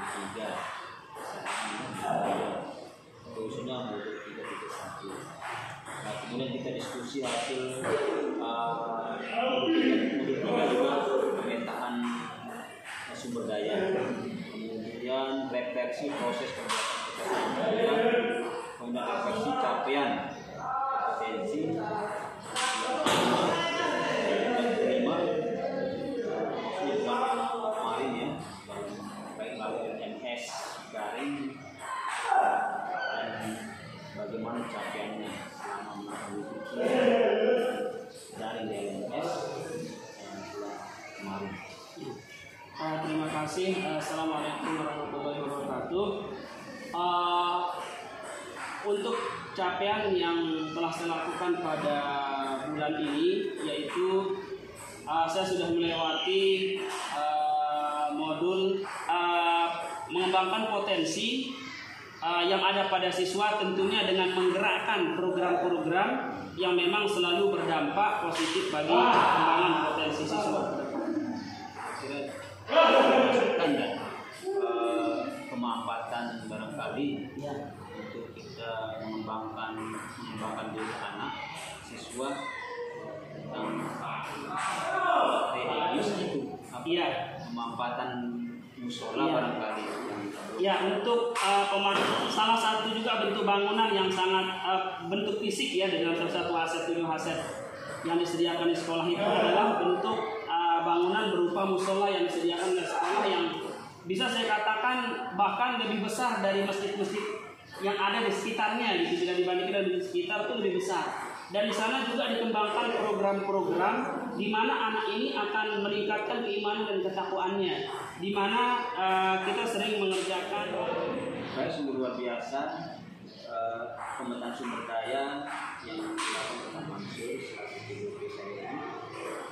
3 khususnya modul 331. Nah, kemudian kita diskusi hasil modul 3 juga pemetaan sumber daya, kemudian refleksi proses pembuatan kemudian refleksi capaian kompetensi, kemarin ya baik melalui LMS garing dan bagaimana capaiannya selama mengikuti dari LMS kemarin. Terima kasih. Assalamualaikum warahmatullahi wabarakatuh. Untuk capaian yang telah saya lakukan pada bulan ini, yaitu saya sudah melewati modul mengembangkan potensi yang ada pada siswa, tentunya dengan menggerakkan program-program yang memang selalu berdampak positif bagi pengembangan potensi siswa. Masukan dan pemanfaatan barangkali ya, untuk kita mengembangkan diri anak siswa tentang religius itu Iya, pemanfaatan musola Iya. barangkali. ya, untuk salah satu juga bentuk bangunan yang sangat bentuk fisik ya, dengan salah satu aset 7 aset yang disediakan di sekolah itu adalah bentuk bangunan berupa musola yang disediakan di sekolah, yang bisa saya katakan bahkan lebih besar dari masjid-masjid yang ada di sekitarnya. Jika dibandingkan dengan di sekitar itu lebih besar. Dan di sana juga dikembangkan program-program di mana anak ini akan meningkatkan keimanan dan ketakwaannya, di mana kita sering mengerjakan Sungguh luar biasa pemetaan sumber daya yang dilakukan oleh Mansur selaku guru saya ini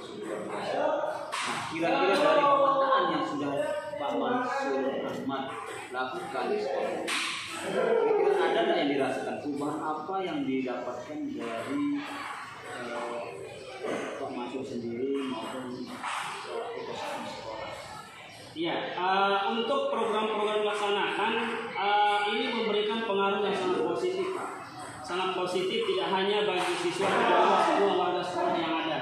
sungguh luar biasa. Nah, kira-kira dari pemetaan yang sudah Pak Mansur Ahmad lakukan di sekolah, kira-kira ada nggak yang dirasakan perubahan apa yang didapatkan dari Pak Mansur sendiri maupun ekosistem sekolah? Ya, untuk program-program dilaksanakan ini memberikan pengaruh yang sangat positif, Pak. Sangat positif tidak hanya bagi siswa, tetapi semua warga sekolah yang ada.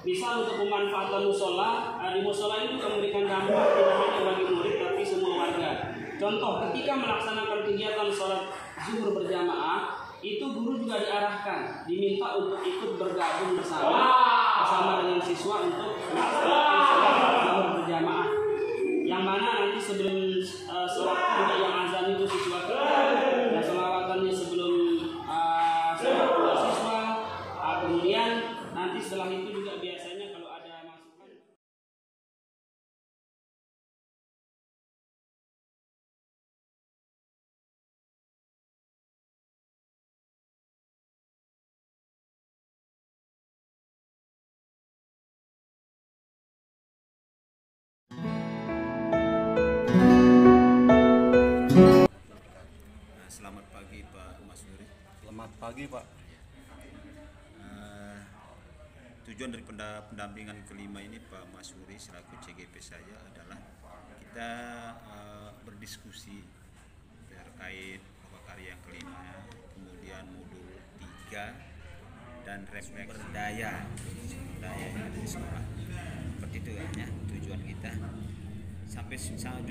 Misal untuk pemanfaatan musola, di musola ini juga memberikan dampak tidak hanya bagi murid tapi semua warga. Contoh, ketika melaksanakan kegiatan sholat zuhur berjamaah, itu guru juga diarahkan, diminta untuk ikut bergabung bersama dengan siswa untuk melaksanakan sholat zuhur berjamaah. Yang mana nanti sebelum sholat juga yang azan itu siswa kita, dan sholawatannya sebelum sholat dua siswa, kemudian nanti setelah itu juga biasanya kalau ada masukan. Selamat pagi Pak Mas Nuri. Selamat pagi Pak. Tujuan dari pendampingan kelima ini Pak Mas Nuri selaku CGP saya adalah kita berdiskusi terkait pokok karya yang kelima, kemudian modul 3 dan refleksi sumber daya yang ada di sekolah. Seperti itu ya tujuan kita.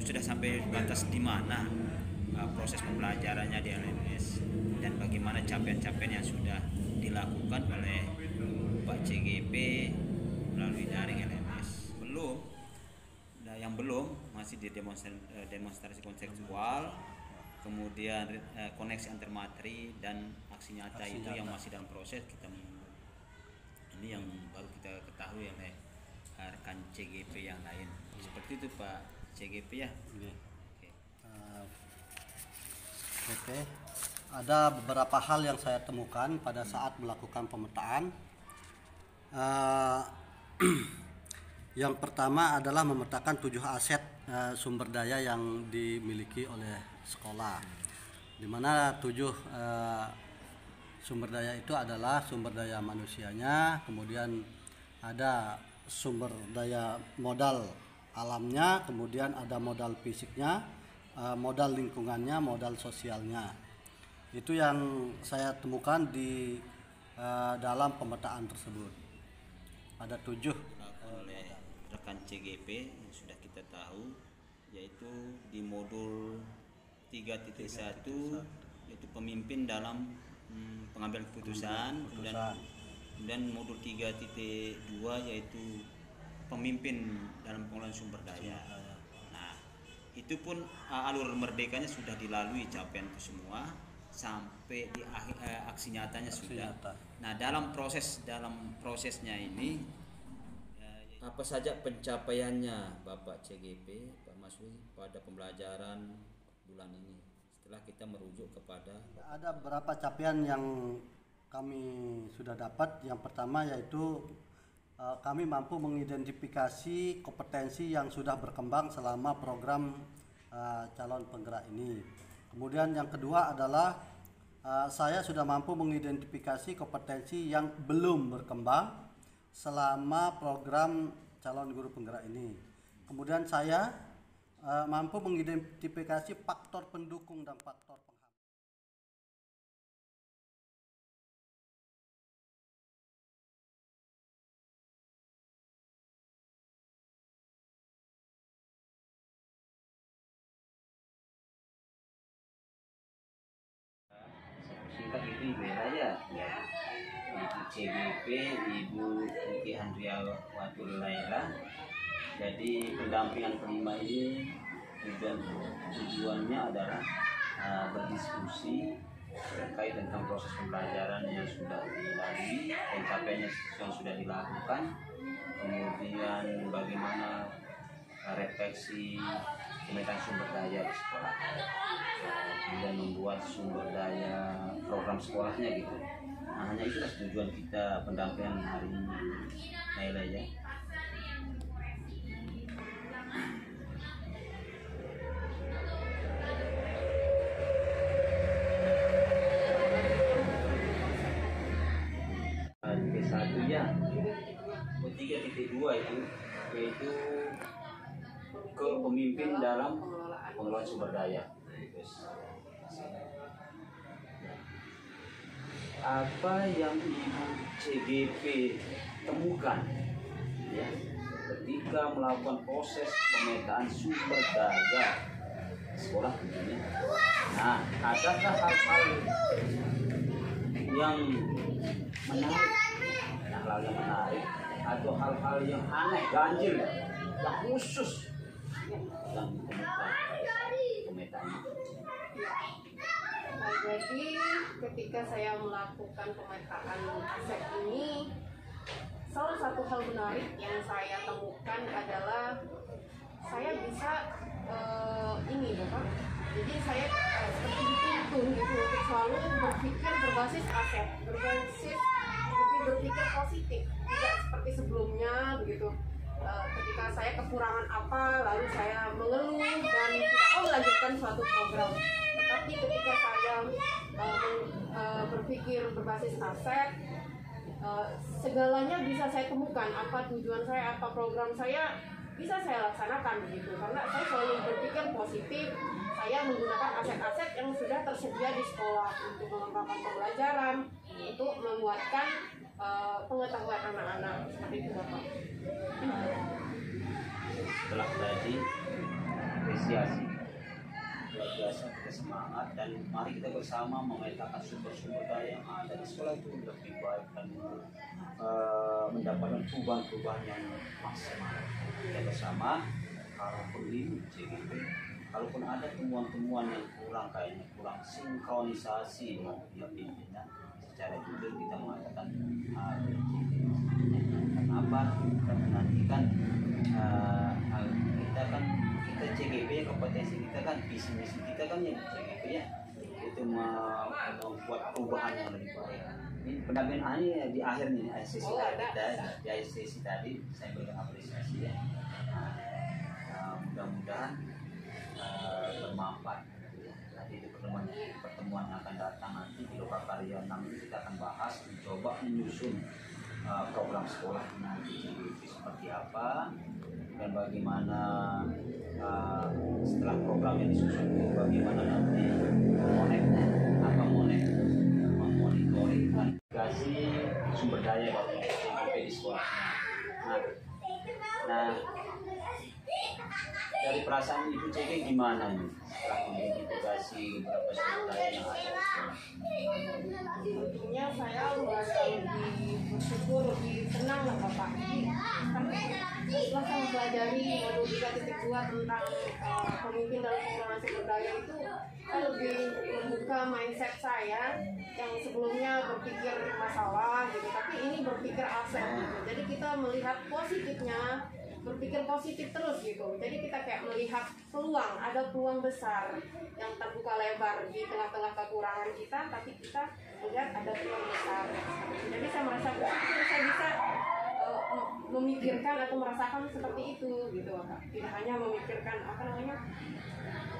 Sudah sampai batas di mana proses pembelajarannya di LMS dan bagaimana capaian-capaian yang sudah dilakukan oleh Pak CGP melalui daring LMS. Yang belum masih di demonstrasi konseptual, kemudian koneksi antar materi dan aksi nyata itu yang masih dalam proses kita menunggu. Ini yang baru kita ketahui oleh rekan CGP yang lain. Seperti itu Pak CGP ya. CGP, ada beberapa hal yang saya temukan pada saat melakukan pemetaan. Yang pertama adalah memetakan 7 aset sumber daya yang dimiliki oleh sekolah, di mana 7 sumber daya itu adalah sumber daya manusianya, kemudian ada sumber daya modal alamnya, kemudian ada modal fisiknya, modal lingkungannya, modal sosialnya. Itu yang saya temukan di dalam pemetaan tersebut. Ada 7 oleh rekan CGP yang sudah kita tahu, yaitu di modul 3.1 yaitu pemimpin dalam pengambilan keputusan, dan modul 3.2 yaitu pemimpin dalam pengelolaan sumber daya. Nah, itu pun alur merdekanya sudah dilalui capaian itu semua sampai di aksi nyatanya sudah. Nah, dalam prosesnya ini apa saja pencapaiannya Bapak CGP, Pak Masuri pada pembelajaran bulan ini setelah kita merujuk kepada ada beberapa capaian yang kami sudah dapat. Yang pertama yaitu kami mampu mengidentifikasi kompetensi yang sudah berkembang selama program calon penggerak ini. Kemudian yang kedua adalah saya sudah mampu mengidentifikasi kompetensi yang belum berkembang selama program calon guru penggerak ini. Kemudian saya mampu mengidentifikasi faktor pendukung dan faktor penghambat. singkat itu Ibu aja ya. Ibu CGP, Ibu Uki Handriawatul Laila. Jadi pendampingan kelima ini tujuannya adalah berdiskusi terkait tentang proses pembelajaran yang sudah dilalui, pencapaiannya yang sudah dilakukan, kemudian bagaimana refleksi pemetaan sumber daya di sekolah, kemudian membuat sumber daya program sekolahnya gitu. Nah, hanya itulah tujuan kita pendampingan hari ini, Naila ya. P1 ya, 3.2 itu yaitu ke pemimpin dalam pengelolaan sumber daya. Apa yang Ibu CGP temukan ya ketika melakukan proses pemetaan sumber daya sekolah tentunya? Nah, adakah hal-hal yang menarik, hal-hal yang menarik atau hal-hal yang aneh, ganjil, yang khusus yang ditemukan pemetaan? Jadi ketika saya melakukan pemetaan aset ini, salah satu hal menarik yang saya temukan adalah saya bisa ini Bapak. Jadi saya seperti dituntun gitu untuk selalu berpikir berbasis aset, berpikir positif, tidak seperti sebelumnya begitu. Ketika saya kekurangan apa, lalu saya mengeluh dan tidak mau melanjutkan suatu program. Tetapi ketika saya berpikir berbasis aset, segalanya bisa saya temukan, apa tujuan saya, apa program saya, bisa saya laksanakan begitu. Karena saya selalu berpikir positif, saya menggunakan aset-aset yang sudah tersedia di sekolah untuk mengembangkan pembelajaran, untuk menguatkan pengetahuan anak-anak, seperti itu Bapak. Setelah tadi apresiasi luar biasa, kita semangat dan mari kita bersama memetakan sumber-sumber daya yang ada di sekolah itu lebih baik dan mendapatkan perubahan-perubahan yang maksimal. Kita bersama, kalaupun ini CGP, kalaupun ada temuan-temuan yang kurang, kayaknya kurang sinkronisasi dengan pihak pimpinan, secara jujur kita mengatakan kenapa? Karena nanti kan kita CGP ya, kompetensi kita kan, visi misi kita kan ya CGP ya, itu membuat perubahan yang lebih baik. Ini pendampingan ini di akhir nih sesi tadi saya berikan apresiasi ya. Mudah-mudahan bermanfaat. Nanti di pertemuan yang akan datang nanti di Lokakarya 6 ini kita akan bahas, mencoba menyusun program sekolah nanti seperti apa, dan bagaimana setelah program yang disusun itu bagaimana nanti memonitoring aplikasi sumber daya bagi CGP di sekolahnya. Nah, dari perasaan Ibu CG gimana nih setelah mengidentifikasi beberapa sumber daya yang ada? Tentunya saya merasa lebih bersyukur, lebih senang lah Bapak. Setelah saya mempelajari modul 3.2 tentang pemimpin dalam pengelolaan sumber daya itu, saya lebih membuka mindset saya yang sebelumnya berpikir masalah gitu, tapi ini berpikir aset gitu. Jadi kita melihat positifnya, berpikir positif terus gitu. Jadi kita kayak melihat peluang, ada peluang besar yang terbuka lebar di tengah-tengah kekurangan kita, tapi kita melihat ada peluang besar. Jadi saya merasa saya bisa memikirkan atau merasakan seperti itu gitu, Kak. Tidak hanya memikirkan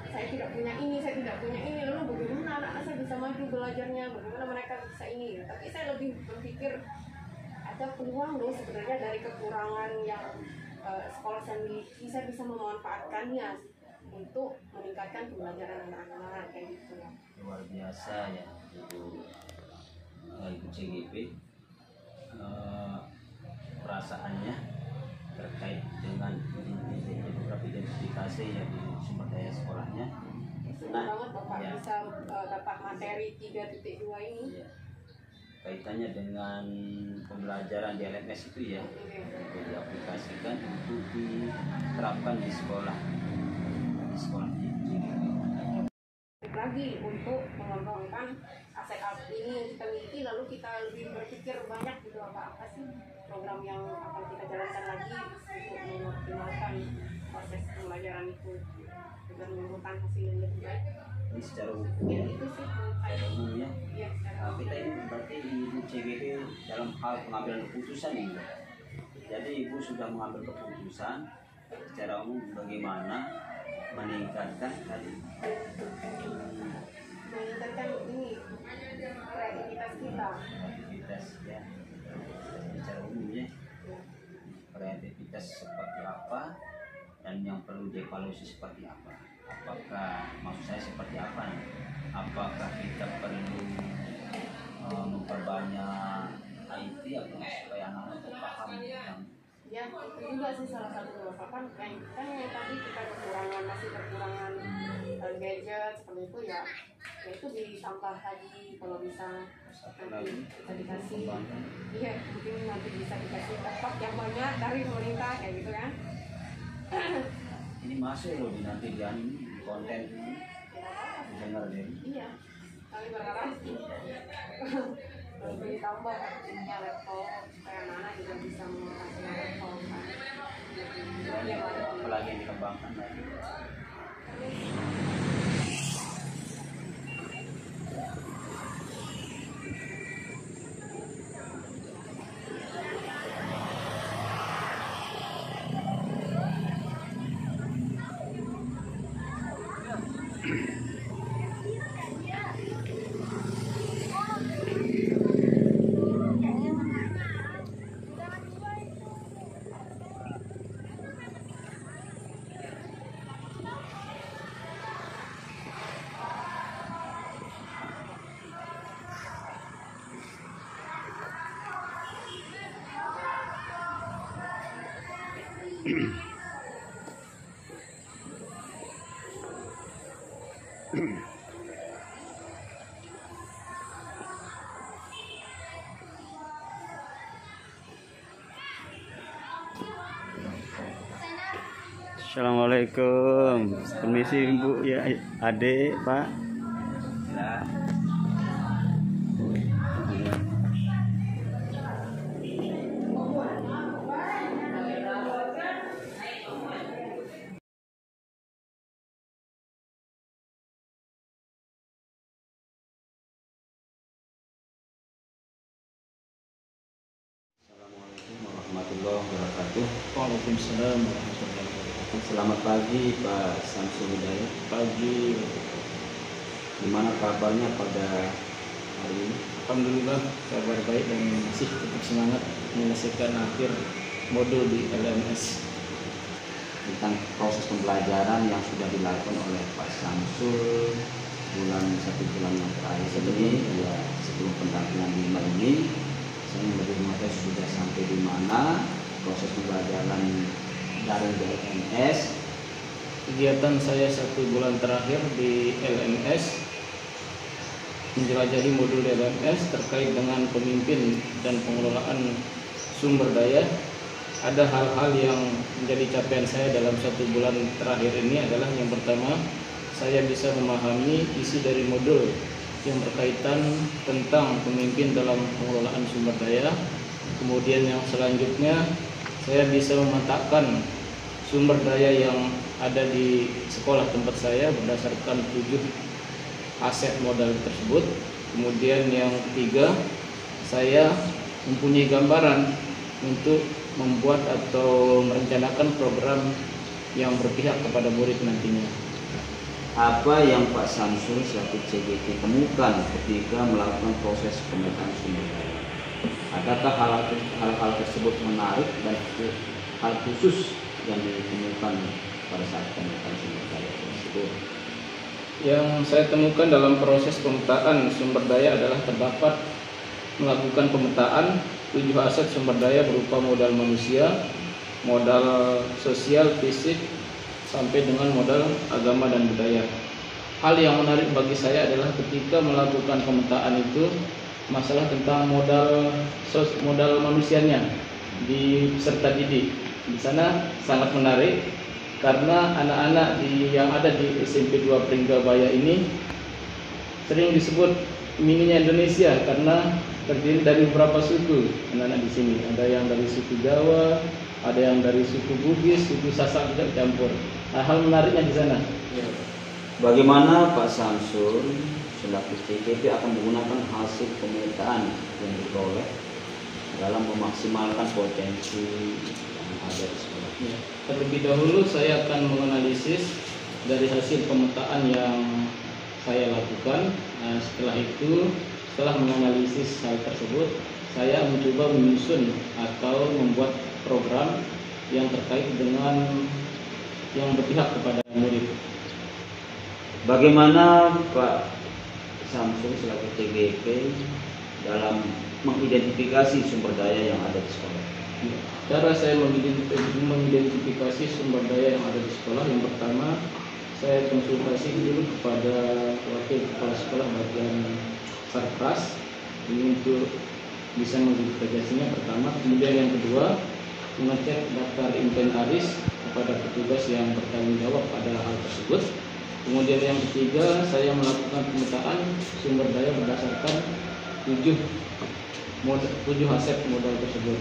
saya tidak punya ini, lalu bagaimana anak-anak saya bisa maju belajarnya, bagaimana mereka bisa ini. Tapi saya lebih berpikir ada peluang loh sebenarnya dari kekurangan yang sekolah saya miliki, saya bisa memanfaatkannya untuk meningkatkan pembelajaran anak-anak kayak gitu. Luar biasa ya Ibu CGP, perasaannya terkait dengan beberapa identifikasi yang di sumber daya sekolahnya. Senang banget Bapak bisa dapat materi 3.2 ini. Iya. Kaitannya dengan pembelajaran di LMS itu ya, untuk diaplikasikan untuk diterapkan di sekolah lagi untuk mengembangkan aset ini yang kita miliki, lalu kita lebih berpikir banyak gitu apa sih program yang akan kita jalankan lagi untuk mengoptimalkan proses pembelajaran itu dan menimbulkan hasil yang lebih baik. Ini secara hukum Ya, itu sih umumnya. ya, Kita ini berarti Ibu CGP dalam hal pengambilan keputusan ini. Jadi Ibu sudah mengambil keputusan secara umum bagaimana meningkatkan ini kreativitas kita. Kreativitas ya, secara umum ya. Kreativitas seperti apa dan yang perlu dievaluasi seperti apa? Apakah maksud saya seperti apa? Apakah kita perlu memperbanyak IT atau supaya anak-anak paham tentang Ya, itu juga sih salah satu kan yang tadi kita masih kekurangan gadget seperti itu ya itu ditambah lagi kalau bisa nanti kita dikasih mungkin nanti bisa dikasih laptop yang banyak dari pemerintah kayak gitu kan. ini masuk loh nanti di konten ini dengar deh. Iya, kami berharap ditambah punya laptop supaya anak-anak juga bisa mengatasi laptop kan. Apalagi yang dikembangkan lagi. Assalamualaikum, permisi Ibu ya, Adik, Pak. Ya. Assalamualaikum warahmatullahi wabarakatuh. Waalaikumsalam warahmatullahi wabarakatuh. Selamat pagi Pak Samsul Hidayat. Pagi. Gimana kabarnya pada hari ini? Alhamdulillah kabar baik dan masih tetap semangat menyelesaikan akhir modul di LMS. tentang proses pembelajaran yang sudah dilakukan oleh Pak Samsul satu bulan yang terakhir ini, ya sebelum pendampingan 5 ini. Saya lebih mengetahui sudah sampai di mana proses pembelajaran dari LMS. Kegiatan saya 1 bulan terakhir di LMS menjelajahi modul LMS terkait dengan pemimpin dan pengelolaan sumber daya. Ada hal-hal yang menjadi capaian saya dalam 1 bulan terakhir ini adalah yang pertama, saya bisa memahami isi dari modul yang berkaitan tentang pemimpin dalam pengelolaan sumber daya. Kemudian yang selanjutnya, saya bisa memetakan sumber daya yang ada di sekolah tempat saya berdasarkan 7 aset modal tersebut. Kemudian yang ketiga, saya mempunyai gambaran untuk membuat atau merencanakan program yang berpihak kepada murid nantinya. Apa yang Pak Samsul selaku CGT temukan ketika melakukan proses pemetaan sumber daya? Adakah hal-hal tersebut menarik dan hal khusus yang ditemukan pada saat pemetaan sumber daya tersebut? Yang saya temukan dalam proses pemetaan sumber daya adalah terdapat melakukan pemetaan 7 aset sumber daya berupa modal manusia, modal sosial, fisik, sampai dengan modal agama dan budaya. Hal yang menarik bagi saya adalah ketika melakukan pemetaan itu masalah tentang modal manusianya di peserta didik. Di sana sangat menarik karena anak-anak yang ada di SMP 2 Pringgabaya ini sering disebut mininya Indonesia karena terdiri dari beberapa suku anak-anak di sini. Ada yang dari suku Jawa, ada yang dari suku Bugis, suku Sasak juga campur. Hal menariknya di sana. Bagaimana Pak Samsul selaku CGT akan menggunakan hasil pemetaan yang diperoleh dalam memaksimalkan potensi yang ada di sekolah? Terlebih dahulu saya akan menganalisis dari hasil pemetaan yang saya lakukan. Nah, setelah menganalisis hal tersebut, saya mencoba menyusun atau membuat program yang terkait dengan yang berpihak kepada murid. Bagaimana Pak Samsul selaku CGT dalam mengidentifikasi sumber daya yang ada di sekolah? Cara saya mengidentifikasi sumber daya yang ada di sekolah, yang pertama saya konsultasi dulu kepada wakil kepala sekolah bagian Sarpras untuk bisa mengidentifikasinya pertama. Kemudian yang kedua, mengecek daftar inventaris kepada petugas yang bertanggung jawab pada hal tersebut. Kemudian yang ketiga, saya melakukan pemetaan sumber daya berdasarkan 7 aset modal tersebut.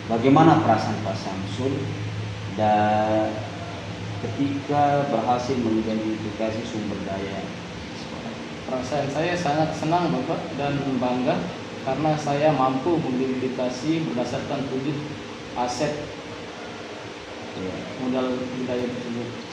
Bagaimana perasaan Pak Samsul dan ketika berhasil mengidentifikasi sumber daya sekolah? Perasaan saya sangat senang Bapak dan bangga karena saya mampu mengidentifikasi berdasarkan 7 aset modal budaya tersebut.